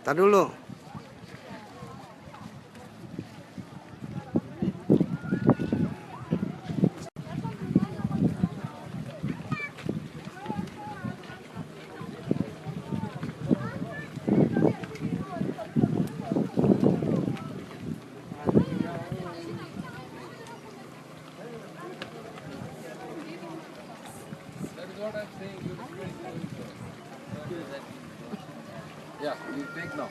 Tar dulu. What I'm saying, yeah, you take now.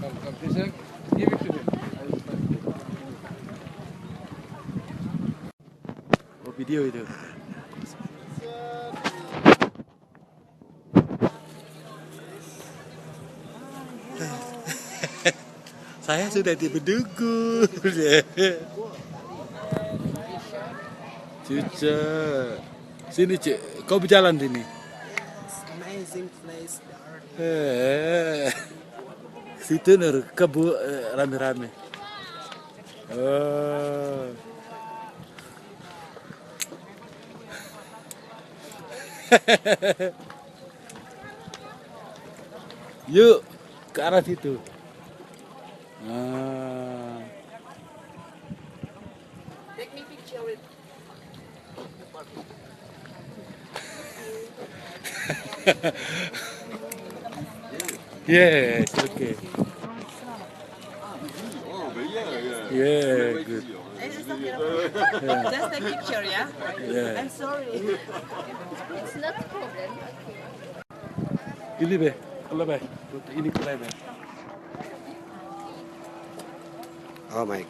Come, this one, give it to him. I will start it. Oh, video itu. Saya sudah di Bedugul. Cuca. Sini, Cik. Kau berjalan sini. Amazing place there. Situ nur kebu rame-rame. Oh. Yuk ke arah situ. Take me picture with. Yes, okay. Yeah, good. Just a picture, yeah? Yeah. I'm sorry. It's not a problem. Ini be, kalau be, ini kalau be. Oh my